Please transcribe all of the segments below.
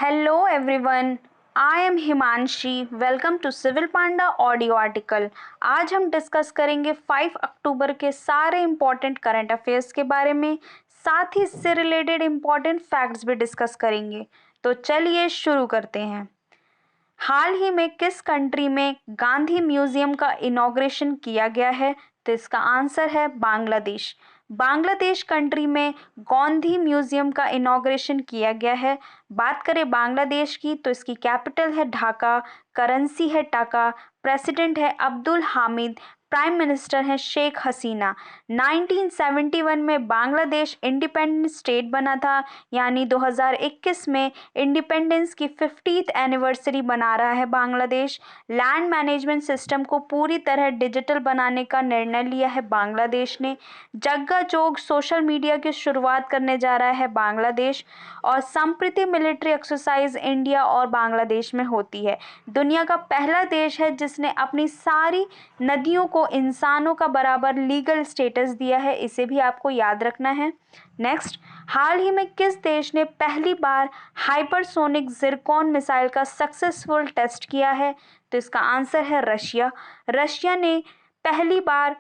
Hello everyone, I am Himanshi. Welcome to Civil Panda audio article. आज हम discuss करेंगे 5 अक्टूबर के सारे इम्पोर्टेंट करंट अफेयर्स के बारे में. साथ ही इससे रिलेटेड इम्पोर्टेंट फैक्ट्स भी डिस्कस करेंगे. तो चलिए शुरू करते हैं. हाल ही में किस कंट्री में गांधी म्यूजियम का इनॉग्रेशन किया गया है? तो इसका आंसर है बांग्लादेश. बांग्लादेश कंट्री में गांधी म्यूजियम का इनॉग्रेशन किया गया है. बात करें बांग्लादेश की तो इसकी कैपिटल है ढाका, करेंसी है टाका, प्रेसिडेंट है अब्दुल हामिद, प्राइम मिनिस्टर है शेख हसीना. 1971 में बांग्लादेश इंडिपेंडेंट स्टेट बना था, यानी 2021 में इंडिपेंडेंस की 50th एनिवर्सरी बना रहा है बांग्लादेश. लैंड मैनेजमेंट सिस्टम को पूरी तरह डिजिटल बनाने का निर्णय लिया है बांग्लादेश ने. जग्गा जोग सोशल मीडिया की शुरुआत करने जा रहा है बांग्लादेश. और संप्रति मिलिट्री एक्सरसाइज इंडिया और बांग्लादेश में होती है. दुनिया का पहला देश है जिसने अपनी सारी नदियों को इंसानों का बराबर लीगल स्टेटस दिया है. इसे भी आपको याद रखना है. नेक्स्ट, हाल ही में किस देश ने पहली बार हाइपरसोनिक जिरकॉन मिसाइल का सक्सेसफुल टेस्ट किया है? तो इसका आंसर है रशिया. रशिया ने पहली बार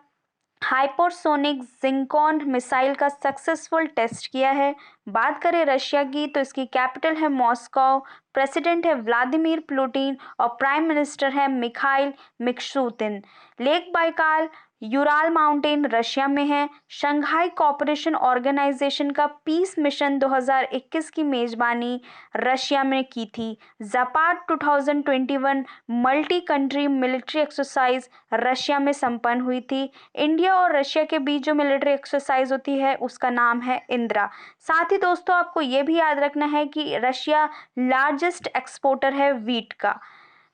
हाइपरसोनिक जिंकॉन मिसाइल का सक्सेसफुल टेस्ट किया है. बात करें रशिया की तो इसकी कैपिटल है मॉस्को, प्रेसिडेंट है व्लादिमीर पुतिन और प्राइम मिनिस्टर है Mikhail Mishustin. Lake Baikal Ural mountain Russia में है. शंघाई कोऑपरेशन ऑर्गेनाइजेशन का पीस मिशन 2021 की मेजबानी रशिया में की थी. Zapad 2021 multi country military exercise Russia में संपन्न हुई थी. इंडिया और रशिया के बीच जो मिलिट्री एक्सरसाइज होती है उसका नाम है इंदिरा. साथ ही दोस्तों आपको ये भी याद रखना है कि रशिया लार्जेस्ट एक्सपोर्टर है वीट का.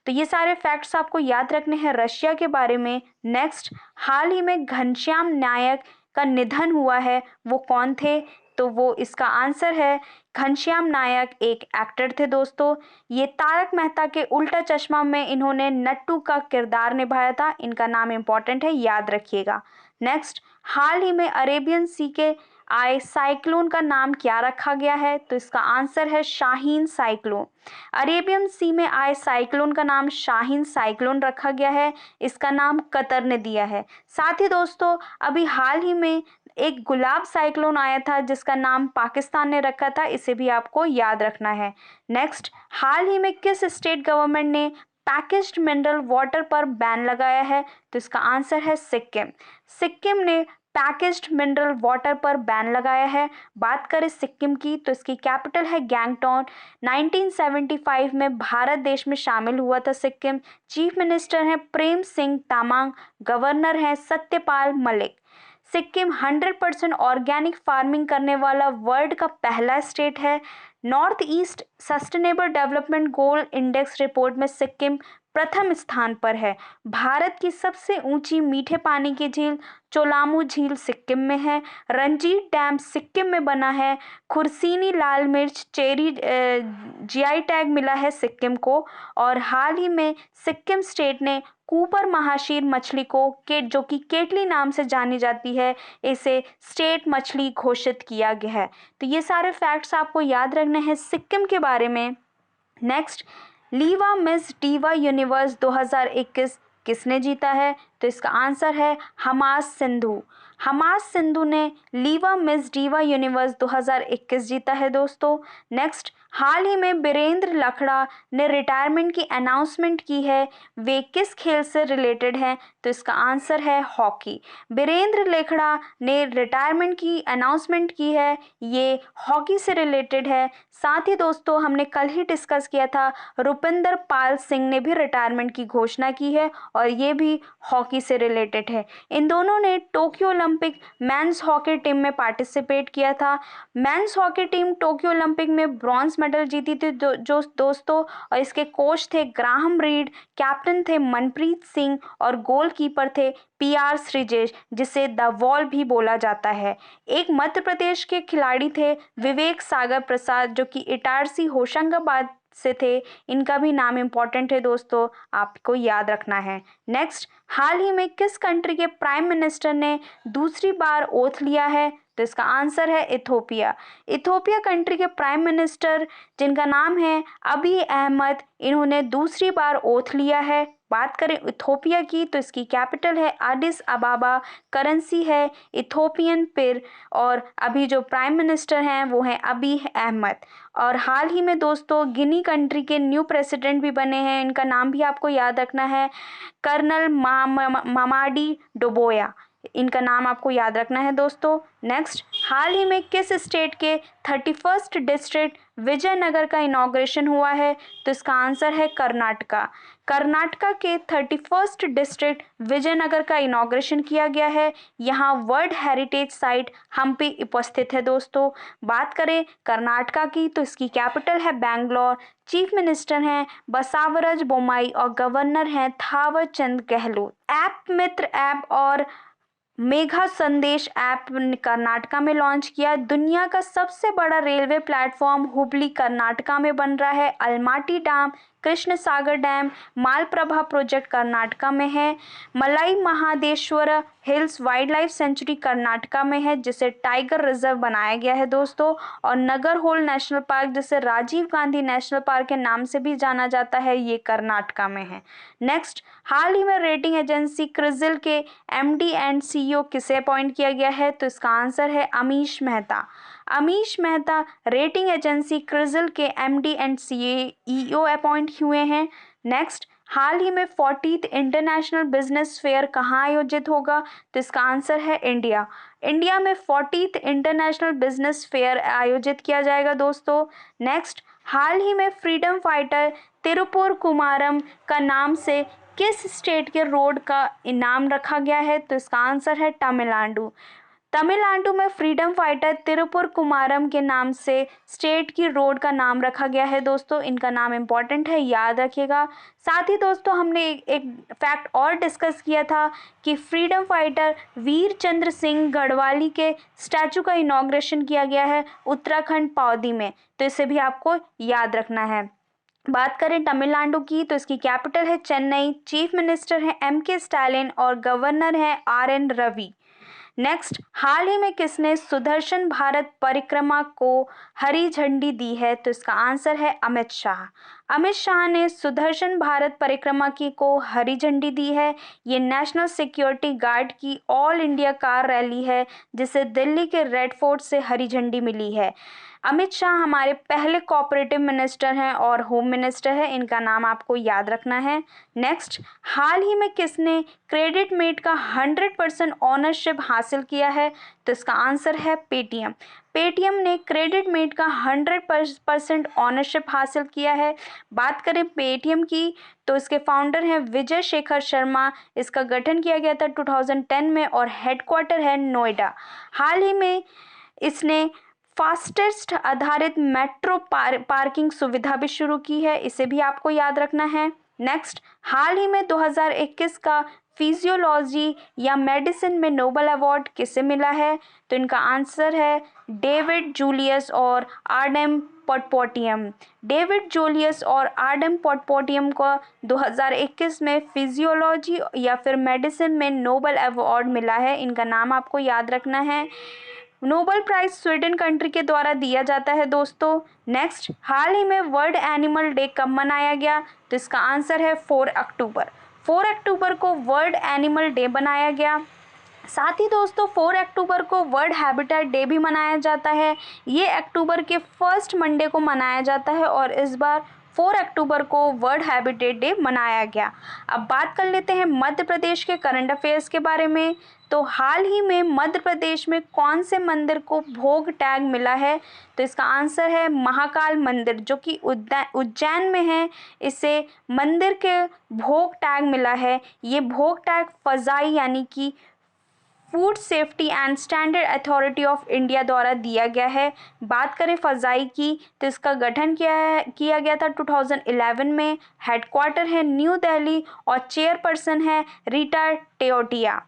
तो ये सारे फैक्ट्स आपको याद रखने हैं रशिया के बारे में. नेक्स्ट, हाल ही में घनश्याम नायक का निधन हुआ है. वो कौन थे? तो वो इसका आंसर है घनश्याम नायक एक एक्टर थे दोस्तों. ये तारक मेहता के उल्टा चश्मा में इन्होंने नट्टू का किरदार निभाया था. इनका नाम इंपॉर्टेंट है, याद रखिएगा. नेक्स्ट, हाल ही में अरेबियन सी के आए साइक्लोन का नाम क्या रखा गया है? तो इसका आंसर है शाहीन साइक्लोन. अरेबियन सी में आए साइक्लोन का नाम शाहीन साइक्लोन रखा गया है. इसका नाम कतर ने दिया है. साथ ही दोस्तों अभी हाल ही में एक गुलाब साइक्लोन आया था जिसका नाम पाकिस्तान ने रखा था. इसे भी आपको याद रखना है. नेक्स्ट, हाल ही में किस स्टेट गवर्नमेंट ने पैकेज्ड मिनरल वाटर पर बैन लगाया है? तो इसका आंसर है सिक्किम. सिक्किम ने पैकेज्ड मिनरल वाटर पर बैन लगाया है. बात करें सिक्किम की तो इसकी कैपिटल है गैंगटॉन. 1975 में भारत देश में शामिल हुआ था सिक्किम. चीफ मिनिस्टर हैं प्रेम सिंह तामांग, गवर्नर हैं सत्यपाल मलिक. सिक्किम 100% ऑर्गेनिक फार्मिंग करने वाला वर्ल्ड का पहला स्टेट है. North east sustainable development goal index report में सिक्किम प्रथम स्थान पर है. भारत की सबसे ऊंची मीठे पानी की झील चोलामू झील सिक्किम में है. रंजीत डैम सिक्किम में बना है. खुरसीनी लाल मिर्च चेरी जीआई टैग मिला है सिक्किम को. और हाल ही में सिक्किम स्टेट ने कूपर महाशीर मछली को जो कि केटली नाम से जानी जाती है, इसे स्टेट मछली घोषित किया गया है. तो ये सारे फैक्ट्स आपको याद रखने हैं सिक्किम के बारे में. नेक्स्ट, लीवा मिस डीवा यूनिवर्स 2021 किसने जीता है? तो इसका आंसर है हमास सिंधु. हमास सिंधु ने लीवा मिस डीवा यूनिवर्स 2021 जीता है दोस्तों. नेक्स्ट, हाल ही में बीरेंद्र लखड़ा ने रिटायरमेंट की अनाउंसमेंट की है. वे किस खेल से रिलेटेड हैं? तो इसका आंसर है हॉकी. बीरेंद्र लखड़ा ने रिटायरमेंट की अनाउंसमेंट की है, ये हॉकी से रिलेटेड है. साथ ही दोस्तों हमने कल ही डिस्कस किया था रुपिंदर पाल सिंह ने भी रिटायरमेंट की घोषणा की है और ये भी हॉकी से रिलेटेड है. इन दोनों ने Tokyo Olympic men's hockey team में पार्टिसिपेट किया था. Men's hockey team Tokyo Olympic में ब्रॉन्ज मेडल जीती थी जो दोस्तों. और इसके कोच थे ग्राहम रीड, कैप्टन थे मनप्रीत सिंह और गोलकीपर थे पीआर श्रीजेश, जिसे द वॉल भी बोला जाता है. एक मध्य प्रदेश के खिलाड़ी थे विवेक सागर प्रसाद जो कि इटारसी होशंगाबाद से थे. इनका भी नाम इंपॉर्टेंट है दोस्तों, आपको याद रखना है. नेक्स्ट, हाल ही में किस कंट्री के प्राइम मिनिस्टर ने दूसरी बार ओथ लिया है? तो इसका आंसर है इथोपिया। इथोपिया कंट्री के प्राइम मिनिस्टर जिनका नाम है अबी अहमद, इन्होंने दूसरी बार ओथ लिया है। बात करें इथोपिया की तो इसकी कैपिटल है एडिस अबाबा, करेंसी है इथोपियन पिर, और अभी जो प्राइम मिनिस्टर हैं वो हैं अबी अहमद। और हाल ही में दोस्तों गिनी कंट्री के न्यू प्रेसिडेंट भी बने हैं, इनका नाम भी आपको याद रखना है, कर्नल मामाडी डोबोया, इनका नाम आपको याद रखना है दोस्तों। नेक्स्ट, हाल ही में किस स्टेट के 31st डिस्ट्रिक्ट विजयनगर का इनॉग्रेशन हुआ है? तो इसका आंसर है कर्नाटका। कर्नाटका के 31st डिस्ट्रिक्ट विजयनगर का इनॉग्रेशन किया गया है। यहाँ वर्ल्ड हेरिटेज साइट हम्पी उपस्थित है दोस्तों। बात करें कर्नाटका की तो इसकी कैपिटल है बैंगलोर, चीफ मिनिस्टर हैं बसावराज बोम्मई और गवर्नर हैं थावर चंद गहलोत। ऐप मित्र ऐप और मेघा संदेश ऐप कर्नाटका में लॉन्च किया। दुनिया का सबसे बड़ा रेलवे प्लेटफॉर्म हुबली कर्नाटका में बन रहा है। Almatti dam, Krishna Sagar dam, Malaprabha project Karnataka में है। Malai Mahadeshwara hills wildlife sanctuary Karnataka में है, जिसे टाइगर रिजर्व बनाया गया है दोस्तों। और नगरहोल नेशनल पार्क, जिसे राजीव गांधी नेशनल पार्क के नाम से भी जाना जाता है, ये कर्नाटका में है। नेक्स्ट, हाल ही में रेटिंग एजेंसी क्रिजिल के एमडी एंड सीईओ किसे अपॉइंट किया गया है? तो इसका आंसर है अमीश मेहता। अमीश मेहता रेटिंग एजेंसी क्रिजिल के एमडी एंड सीईओ अपॉइंट हुए हैं। नेक्स्ट, हाल ही में 40th इंटरनेशनल बिजनेस फेयर कहाँ आयोजित होगा? तो इसका आंसर है इंडिया। इंडिया में 40th इंटरनेशनल बिजनेस फेयर आयोजित किया जाएगा दोस्तों। नेक्स्ट, हाल ही में फ्रीडम फाइटर तिरुपुर कुमारम का नाम से किस स्टेट के रोड का इनाम रखा गया है? तो इसका आंसर है तमिलनाडु। तमिलनाडु में फ्रीडम फाइटर तिरुपुर कुमारम के नाम से स्टेट की रोड का नाम रखा गया है दोस्तों। इनका नाम इम्पॉर्टेंट है, याद रखिएगा। साथ ही दोस्तों हमने एक फैक्ट और डिस्कस किया था कि फ्रीडम फाइटर वीर चंद्र सिंह गढ़वाली के स्टैचू का इनॉग्रेशन किया गया है उत्तराखंड पौदी में, तो इसे भी आपको याद रखना है। बात करें तमिलनाडु की तो इसकी कैपिटल है चेन्नई, चीफ मिनिस्टर है एमके स्टालिन और गवर्नर है आरएन रवि। नेक्स्ट, हाल ही में किसने सुदर्शन भारत परिक्रमा को हरी झंडी दी है? तो इसका आंसर है अमित शाह। अमित शाह ने सुदर्शन भारत परिक्रमा की को हरी झंडी दी है। ये नेशनल सिक्योरिटी गार्ड की ऑल इंडिया कार रैली है, जिसे दिल्ली के रेड फोर्ट से हरी झंडी मिली है। अमित शाह हमारे पहले कोऑपरेटिव मिनिस्टर हैं और होम मिनिस्टर है, इनका नाम आपको याद रखना है। नेक्स्ट, हाल ही में किसने क्रेडिट मेट का 100% ऑनरशिप हासिल किया है? तो इसका आंसर है पेटीएम। पेटीएम ने क्रेडिट मेट का 100% ऑनरशिप हासिल किया है। बात करें पेटीएम की तो इसके फाउंडर हैं विजय शेखर शर्मा। इसका गठन किया गया था 2010 में और हेडक्वार्टर है नोएडा। हाल ही में इसने फास्टेस्ट आधारित मेट्रो पार्किंग सुविधा भी शुरू की है, इसे भी आपको याद रखना है। नेक्स्ट, हाल ही में 2021 का फिजियोलॉजी या मेडिसिन में नोबेल अवार्ड किसे मिला है? तो इनका आंसर है डेविड जूलियस और आर्डेम पॉटपोटियम। डेविड जूलियस और आर्डेम पॉटपोटियम को 2021 में फिजियोलॉजी या फिर मेडिसिन में नोबेल अवार्ड मिला है, इनका नाम आपको याद रखना है। नोबेल प्राइज स्वीडन कंट्री के द्वारा दिया जाता है दोस्तों। नेक्स्ट, हाल ही में वर्ल्ड एनिमल डे कब मनाया गया? तो इसका आंसर है 4 अक्टूबर। 4 अक्टूबर को वर्ल्ड एनिमल डे बनाया गया। साथ ही दोस्तों 4 अक्टूबर को वर्ल्ड हैबिटेट डे भी मनाया जाता है। ये अक्टूबर के फर्स्ट मंडे को मनाया जाता है और इस बार 4 अक्टूबर को वर्ल्ड हैबिटेट डे मनाया गया। अब बात कर लेते हैं मध्य प्रदेश के करंट अफेयर्स के बारे में। तो हाल ही में मध्य प्रदेश में कौन से मंदिर को भोग टैग मिला है? तो इसका आंसर है महाकाल मंदिर, जो कि उज्जैन में है। इसे मंदिर के भोग टैग मिला है। ये भोग टैग फजाई यानी कि food safety and standard authority of India द्वारा दिया गया है। बात करें फजाई की तो इसका गठन किया गया था 2011 में। हेडक्वार्टर है न्यू दिल्ली और चेयरपर्सन है रीटा टेओटिया।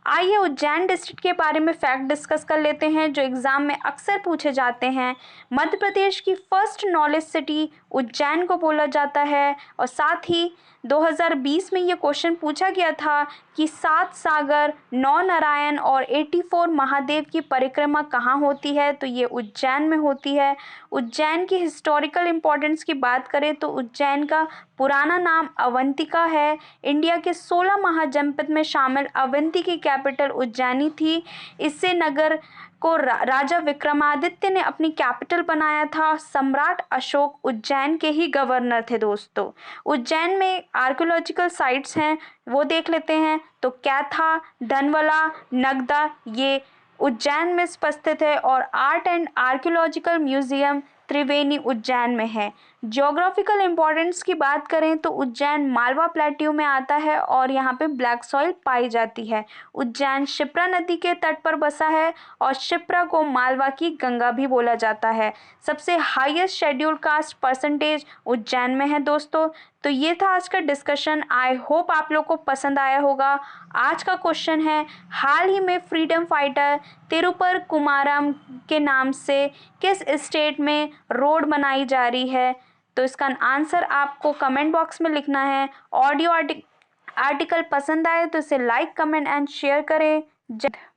आइए उज्जैन डिस्ट्रिक्ट के बारे में फैक्ट डिस्कस कर लेते हैं जो एग्जाम में अक्सर पूछे जाते हैं। मध्य प्रदेश की फर्स्ट नॉलेज सिटी उज्जैन को बोला जाता है। और साथ ही 2020 में ये क्वेश्चन पूछा गया था कि 7 सागर, 9 नारायण और 84 महादेव की परिक्रमा कहाँ होती है, तो ये उज्जैन में होती है। उज्जैन की हिस्टोरिकल इंपॉर्टेंस की बात करें तो उज्जैन का पुराना नाम अवंतिका है। इंडिया के 16 महाजनपद में शामिल अवंती की कैपिटल उज्जैनी थी। इससे नगर को राजा विक्रमादित्य ने अपनी कैपिटल बनाया था। सम्राट अशोक उज्जैन के ही गवर्नर थे दोस्तों। उज्जैन में आर्कियोलॉजिकल साइट्स हैं, वो देख लेते हैं। तो कैथा, धनवला, नगदा ये उज्जैन में उपस्थित है। और आर्ट एंड आर्कियोलॉजिकल म्यूजियम त्रिवेणी उज्जैन में है। ज्योग्राफिकल इंपॉर्टेंस की बात करें तो उज्जैन मालवा प्लेट्यू में आता है और यहाँ पे ब्लैक सॉइल पाई जाती है। उज्जैन शिप्रा नदी के तट पर बसा है और शिप्रा को मालवा की गंगा भी बोला जाता है। सबसे highest schedule caste percentage Ujjain में है दोस्तों। तो ये था आज का डिस्कशन। आई होप आप लोग को पसंद आया होगा। आज का क्वेश्चन है, हाल ही में फ्रीडम फाइटर तिरुपर कुमारम के नाम से किस स्टेट में रोड बनाई जा रही है? तो इसका आंसर आपको कमेंट बॉक्स में लिखना है। ऑडियो आर्टिकल पसंद आए तो इसे लाइक, कमेंट एंड शेयर करें।